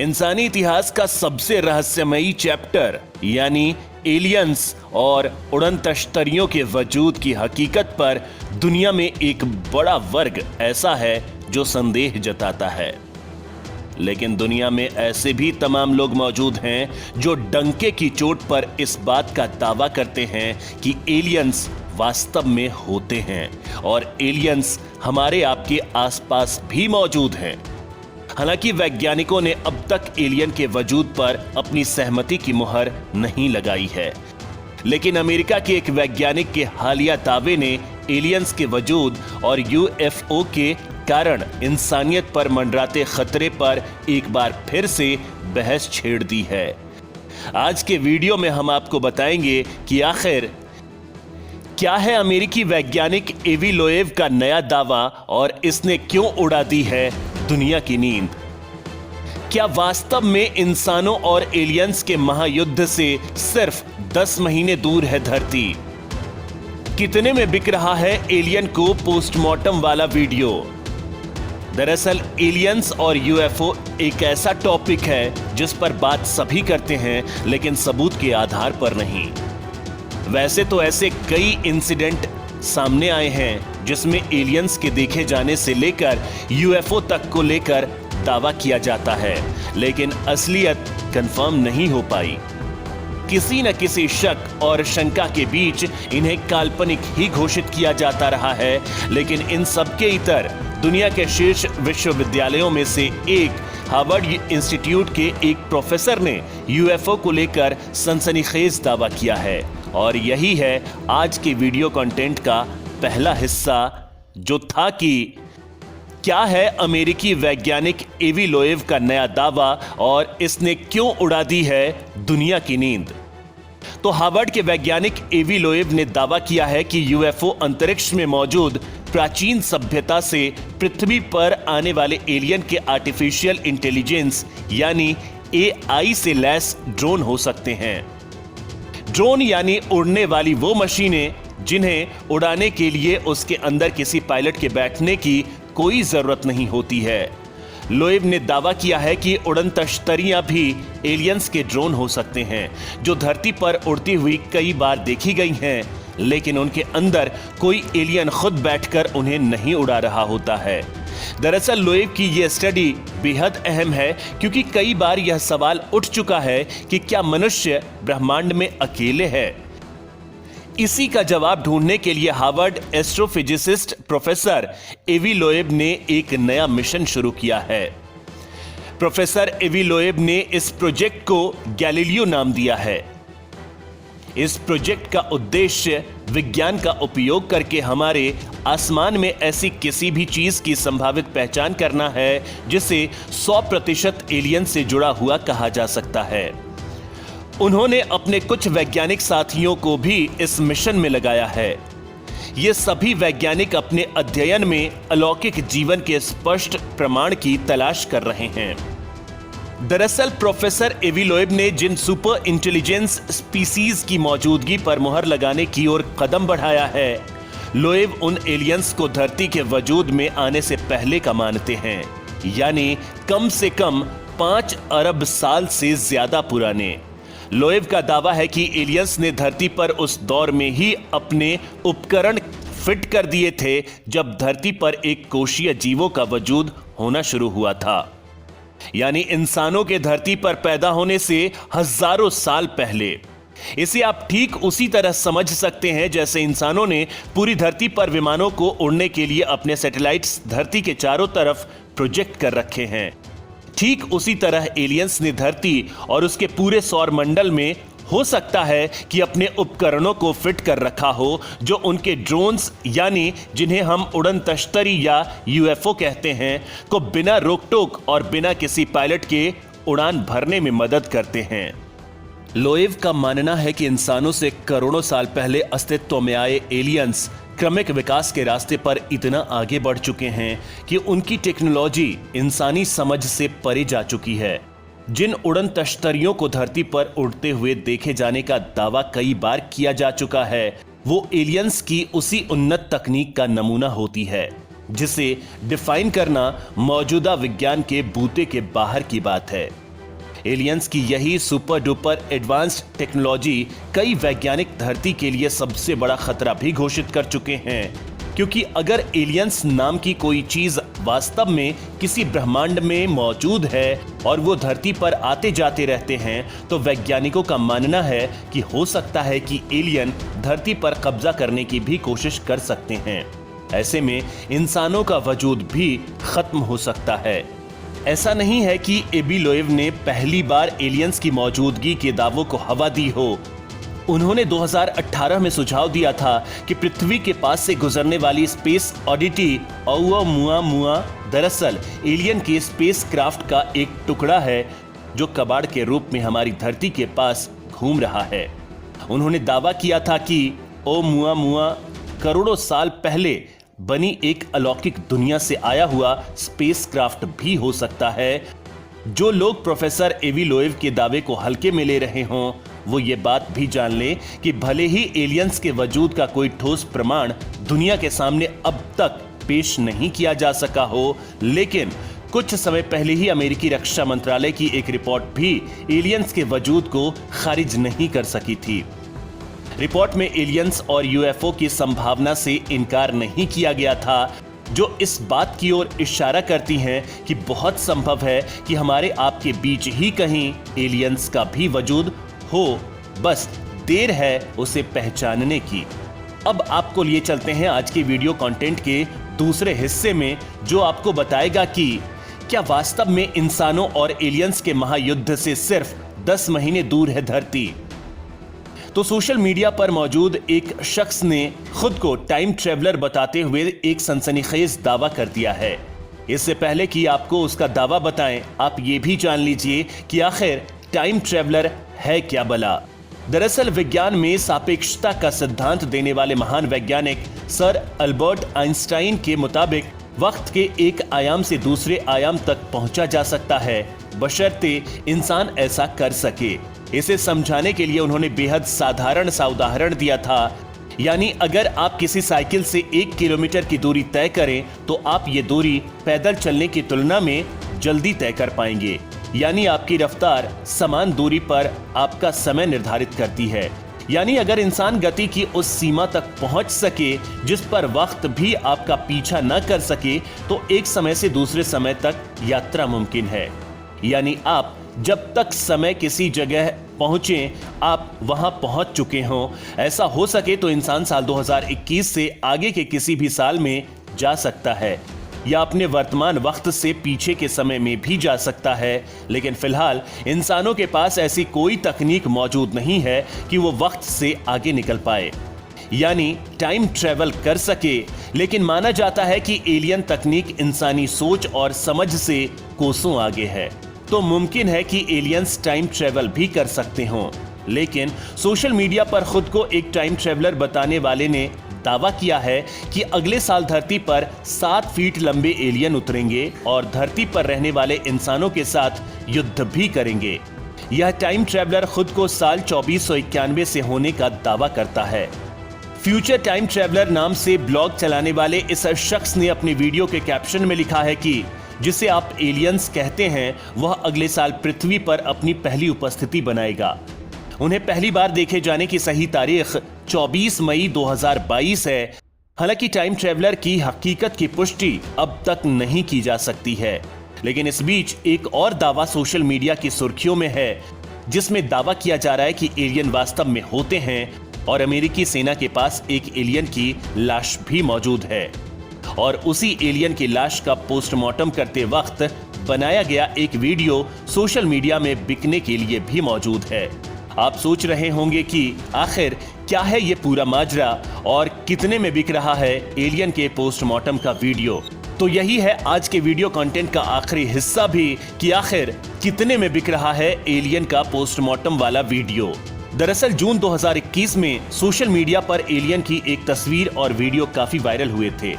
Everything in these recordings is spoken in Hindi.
इंसानी इतिहास का सबसे रहस्यमयी चैप्टर यानी एलियंस और उड़न तश्तरियों के वजूद की हकीकत पर दुनिया में एक बड़ा वर्ग ऐसा है जो संदेह जताता है। लेकिन दुनिया में ऐसे भी तमाम लोग मौजूद हैं जो डंके की चोट पर इस बात का दावा करते हैं कि एलियंस वास्तव में होते हैं और एलियंस हमारे आपके आसपास भी मौजूद हैं। हालांकि वैज्ञानिकों ने अब तक एलियन के वजूद पर अपनी सहमति की मुहर नहीं लगाई है, लेकिन अमेरिका के एक वैज्ञानिक के हालिया दावे ने एलियंस के वजूद और यूएफओ के कारण इंसानियत पर मंडराते खतरे पर एक बार फिर से बहस छेड़ दी है। आज के वीडियो में हम आपको बताएंगे कि आखिर क्या है अमेरिकी वैज्ञानिक एवी लोएव का नया दावा और इसने क्यों उड़ा दी है दुनिया की नींद। क्या वास्तव में इंसानों और एलियंस के महायुद्ध से सिर्फ 10 महीने दूर है धरती। कितने में बिक रहा है एलियन को पोस्टमार्टम वाला वीडियो। दरअसल एलियंस और यूएफओ एक ऐसा टॉपिक है जिस पर बात सभी करते हैं, लेकिन सबूत के आधार पर नहीं। वैसे तो ऐसे कई इंसिडेंट सामने आए हैं जिसमें एलियंस के देखे जाने से लेकर यूएफओ तक को लेकर दावा किया जाता है, लेकिन असलियत कंफर्म नहीं हो पाई। किसी न किसी शक और शंका के बीच इन्हें काल्पनिक ही घोषित किया जाता रहा है, लेकिन इन सबके इतर दुनिया के शीर्ष विश्वविद्यालयों में से एक हार्वर्ड इंस्टीट्यूट के एक प्रोफेसर ने यूएफओ को लेकर सनसनीखेज दावा किया है और यही है आज के वीडियो कंटेंट का पहला हिस्सा, जो था कि क्या है अमेरिकी वैज्ञानिक एवी लोएव का नया दावा और इसने क्यों उड़ा दी है दुनिया की नींद। तो हार्वर्ड के वैज्ञानिक एवी लोएव ने दावा किया है कि यूएफओ अंतरिक्ष में मौजूद प्राचीन सभ्यता से पृथ्वी पर आने वाले एलियन के आर्टिफिशियल इंटेलिजेंस यानी एआई से लैस ड्रोन हो सकते हैं। ड्रोन यानी उड़ने वाली वो मशीनें जिन्हें उड़ाने के लिए उसके अंदर किसी पायलट के बैठने की कोई जरूरत नहीं होती है। लोएव ने दावा किया है कि उड़न तश्तरियां भी एलियंस के ड्रोन हो सकते हैं जो धरती पर उड़ती हुई कई बार देखी गई हैं, लेकिन उनके अंदर कोई एलियन खुद बैठकर उन्हें नहीं उड़ा रहा होता है। दरअसल लोएव की यह स्टडी बेहद अहम है क्योंकि कई बार यह सवाल उठ चुका है कि क्या मनुष्य ब्रह्मांड में अकेले है। इसी का जवाब ढूंढने के लिए हार्वर्ड एस्ट्रोफिजिसिस्ट प्रोफेसर एवी लोएव ने एक नया मिशन शुरू किया है। प्रोफेसर एवी लोएव ने इस प्रोजेक्ट को गैलीलियो नाम दिया है। इस प्रोजेक्ट का उद्देश्य विज्ञान का उपयोग करके हमारे आसमान में ऐसी किसी भी चीज की संभावित पहचान करना है जिसे 100% एलियन से जुड़ा हुआ कहा जा सकता है। उन्होंने अपने कुछ वैज्ञानिक साथियों को भी इस मिशन में लगाया है। ये सभी वैज्ञानिक अपने अध्ययन में अलौकिक जीवन के स्पष्ट प्रमाण की तलाश कर रहे हैं। दरअसल प्रोफेसर एवी लोएव ने जिन सुपर इंटेलिजेंस स्पीसीज की मौजूदगी पर मुहर लगाने की ओर कदम बढ़ाया है, लोएव उन एलियंस को धरती के वजूद में आने से पहले का मानते हैं, यानी कम से कम 5 अरब साल से ज्यादा पुराने। लोएव का दावा है कि एलियंस ने धरती पर उस दौर में ही अपने उपकरण फिट कर दिए थे जब धरती पर एक कोशीय जीवों का वजूद होना शुरू हुआ था, यानी इंसानों के धरती पर पैदा होने से हजारों साल पहले। इसे आप ठीक उसी तरह समझ सकते हैं जैसे इंसानों ने पूरी धरती पर विमानों को उड़ने के लिए अपने सैटेलाइट्स धरती के चारों तरफ प्रोजेक्ट कर रखे हैं। ठीक उसी तरह एलियंस ने धरती और उसके पूरे सौर मंडल में हो सकता है कि अपने उपकरणों को फिट कर रखा हो जो उनके ड्रोन्स यानी जिन्हें हम उड़न तश्तरी या यूएफओ कहते हैं को बिना रोक टोक और बिना किसी पायलट के उड़ान भरने में मदद करते हैं। लोएव का मानना है कि इंसानों से करोड़ों साल पहले अस्तित्व में आए एलियंस क्रमिक विकास के रास्ते पर इतना आगे बढ़ चुके हैं कि उनकी टेक्नोलॉजी इंसानी समझ से परे जा चुकी है। जिन उड़न तश्तरियों को धरती पर उड़ते हुए देखे जाने का दावा कई बार किया जा चुका है, वो एलियंस की उसी उन्नत तकनीक का नमूना होती है जिसे डिफाइन करना मौजूदा विज्ञान के बूते के बाहर की बात है। एलियंस की यही सुपर डुपर एडवांस्ड टेक्नोलॉजी कई वैज्ञानिक धरती के लिए सबसे बड़ा खतरा भी घोषित कर चुके हैं, क्योंकि अगर एलियंस नाम की कोई चीज वास्तव में किसी ब्रह्मांड में मौजूद है और वो धरती पर आते जाते रहते हैं, तो वैज्ञानिकों का मानना है कि हो सकता है कि एलियन धरती पर कब्जा करने की भी कोशिश कर सकते हैं। ऐसे में इंसानों का वजूद भी खत्म हो सकता है। ऐसा नहीं है कि एबी लोएव ने पहली बार एलियंस की मौजूदगी के दावों को हवा दी हो। उन्होंने 2018 में सुझाव दिया था कि पृथ्वी के पास से गुजरने वाली स्पेस ऑडिटी ओumuamua दरअसल एलियन के स्पेस क्राफ्ट का एक टुकड़ा है जो कबाड़ के रूप में हमारी धरती के पास घूम रहा है। उन्होंने दावा किया था कि ओumuamua करोड़ों साल पहले बनी एक अलौकिक दुनिया से आया हुआ स्पेस क्राफ्ट भी हो सकता है। जो लोग प्रोफेसर एवी लोएव के दावे को हल्के में ले रहे हों, वो ये बात भी जान लें कि भले ही एलियंस के वजूद का कोई ठोस प्रमाण दुनिया के सामने अब तक पेश नहीं किया जा सका हो, लेकिन कुछ समय पहले ही अमेरिकी रक्षा मंत्रालय की एक रिपोर्ट भी एलियंस के वजूद को खारिज नहीं कर सकी थी। रिपोर्ट में एलियंस और यूएफओ की संभावना से इनकार नहीं किया गया था, जो इस बात की ओर इशारा करती हैं कि बहुत संभव है कि हमारे आपके बीच ही कहीं एलियंस का भी वजूद हो, बस देर है उसे पहचानने की। अब आपको लिए चलते हैं आज के वीडियो कंटेंट के दूसरे हिस्से में, जो आपको बताएगा कि क्या वास्तव में इंसानों और एलियंस के महायुद्ध से सिर्फ 10 महीने दूर है धरती। तो सोशल मीडिया पर मौजूद एक शख्स ने खुद को टाइम ट्रेवलर बताते हुए एक सनसनीखेज दावा कर दिया है। इससे पहले कि आपको उसका दावा बताएं, आप ये भी जान लीजिए कि आखिर टाइम ट्रेवलर है क्या भला। दरअसल विज्ञान में सापेक्षता का सिद्धांत देने वाले महान वैज्ञानिक सर अल्बर्ट आइंस्टाइन के मुताबिक वक्त के एक आयाम से दूसरे आयाम तक पहुंचा जा सकता है, बशर्ते इंसान ऐसा कर सके। इसे समझाने के लिए उन्होंने बेहद साधारण सा उदाहरण दिया था। यानी अगर आप किसी साइकिल से 1 किलोमीटर की दूरी तय करें, तो आप ये दूरी पैदल चलने की तुलना में जल्दी तय कर पाएंगे। यानी आपकी रफ्तार समान दूरी पर आपका समय निर्धारित करती है। यानी अगर इंसान गति की उस सीमा तक पहुंच सके जिस पर वक्त भी आपका पीछा न कर सके, तो एक समय से दूसरे समय तक यात्रा मुमकिन है। यानी आप जब तक समय किसी जगह पहुंचे, आप वहां पहुंच चुके हों। ऐसा हो सके तो इंसान साल 2021 से आगे के किसी भी साल में जा सकता है, या अपने वर्तमान वक्त से पीछे के समय में भी जा सकता है। लेकिन फिलहाल इंसानों के पास ऐसी कोई तकनीक मौजूद नहीं है कि वो वक्त से आगे निकल पाए, यानी टाइम ट्रेवल कर सके। लेकिन माना जाता है कि एलियन तकनीक इंसानी सोच और समझ से कोसों आगे है, तो मुमकिन है कि एलियंस टाइम ट्रेवल भी कर सकते हों। लेकिन सोशल मीडिया पर खुद को एक टाइम ट्रेवलर बताने वाले ने दावा किया है कि अगले साल धरती पर 7 फीट लंबे एलियन उतरेंगे और धरती पर रहने वाले इंसानों के साथ युद्ध भी करेंगे। यह टाइम ट्रेवलर खुद को साल 2491 से होने का दावा करता है। फ्यूचर टाइम ट्रेवलर नाम से ब्लॉग चलाने वाले इस शख्स ने अपने वीडियो के कैप्शन में लिखा है कि जिसे आप एलियंस कहते हैं, वह अगले साल पृथ्वी पर अपनी पहली उपस्थिति बनाएगा। उन्हें पहली बार देखे जाने की सही तारीख 24 मई 2022 है। हालांकि टाइम ट्रेवलर की हकीकत की पुष्टि अब तक नहीं की जा सकती है, लेकिन इस बीच एक और दावा सोशल मीडिया की सुर्खियों में है, जिसमें दावा किया जा रहा है कि एलियन वास्तव में होते हैं और अमेरिकी सेना के पास एक एलियन की लाश भी मौजूद है। और उसी एलियन की लाश का पोस्टमार्टम करते वक्त बनाया गया एक वीडियो सोशल मीडिया में बिकने के लिए भी मौजूद है। आप सोच रहे होंगे कि आखिर क्या है ये पूरा माजरा और कितने में बिक रहा है एलियन के पोस्टमार्टम का वीडियो। तो यही है आज के वीडियो कंटेंट का आखिरी हिस्सा भी, कि आखिर कितने में बिक रहा है एलियन का पोस्टमार्टम वाला वीडियो। दरअसल जून 2021 में सोशल मीडिया पर एलियन की एक तस्वीर और वीडियो काफी वायरल हुए थे।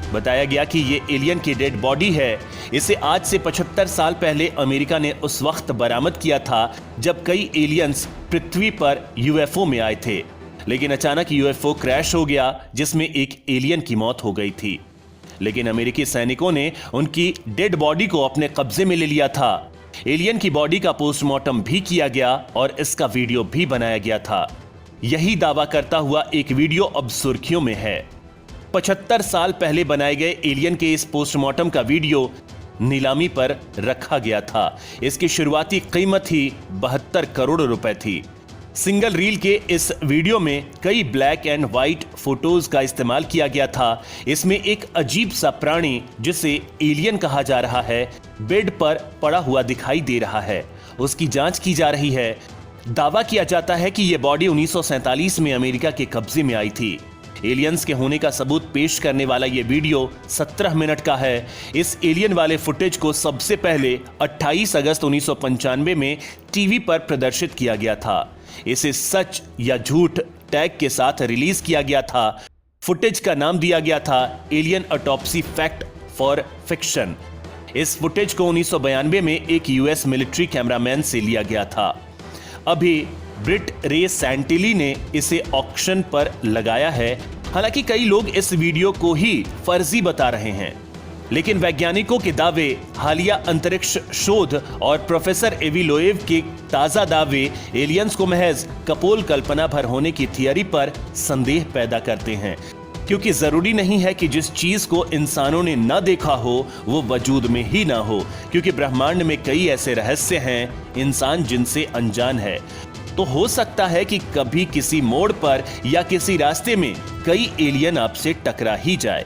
बताया गया कि ये एलियन की डेड बॉडी है। इसे आज से 75 साल पहले अमेरिका ने उस वक्त बरामद किया था जब कई एलियंस पृथ्वी पर यूएफओ में आए थे, लेकिन अचानक यूएफओ क्रैश हो गया, जिसमें एक एलियन की मौत हो गई थी। लेकिन अमेरिकी सैनिकों ने उनकी डेड बॉडी को अपने कब्जे में ले लिया था। एलियन की बॉडी का पोस्टमार्टम भी किया गया और इसका वीडियो भी बनाया गया था। यही दावा करता हुआ एक वीडियो अब सुर्खियों में है। 75 साल पहले बनाए गए एलियन के इस पोस्टमार्टम का वीडियो नीलामी पर रखा गया था। इसकी शुरुआती कीमत ही 72 करोड़ रुपए थी। सिंगल रील के इस वीडियो में कई ब्लैक एंड व्हाइट फोटोज का इस्तेमाल किया गया था। इसमें एक अजीब सा प्राणी जिसे एलियन कहा जा रहा है बेड पर पड़ा हुआ दिखाई दे रहा है। उसकी जांच की जा रही है। दावा किया जाता है कि यह बॉडी 1947 में अमेरिका के कब्जे में आई थी। एलियंस के होने का सबूत पेश करने वाला यह वीडियो 17 मिनट का है। इस एलियन वाले फुटेज को सबसे पहले 28 अगस्त 1995 में टीवी पर प्रदर्शित किया गया था। इसे सच या झूठ टैग के साथ रिलीज किया गया था। फुटेज का नाम दिया गया था alien autopsy fact for fiction. इस फुटेज को 1992 में एक यूएस मिलिट्री कैमरामैन से लिया गया था। अभी ब्रिट रे सैंटिली ने इसे ऑक्शन पर लगाया है। हालांकि कई लोग इस वीडियो को ही फर्जी बता रहे हैं, लेकिन वैज्ञानिकों के दावे, हालिया अंतरिक्ष शोध और प्रोफेसर एवी लोएव के ताजा दावे एलियंस को महज कपोल कल्पना भर होने की थियरी पर संदेह पैदा करते हैं। क्योंकि जरूरी नहीं है कि जिस चीज को इंसानों ने न देखा हो वो वजूद में ही ना हो, क्योंकि ब्रह्मांड में कई ऐसे रहस्य हैं इंसान जिनसे अनजान है। तो हो सकता है कि कभी किसी मोड़ पर या किसी रास्ते में कई एलियन आपसे टकरा ही जाए।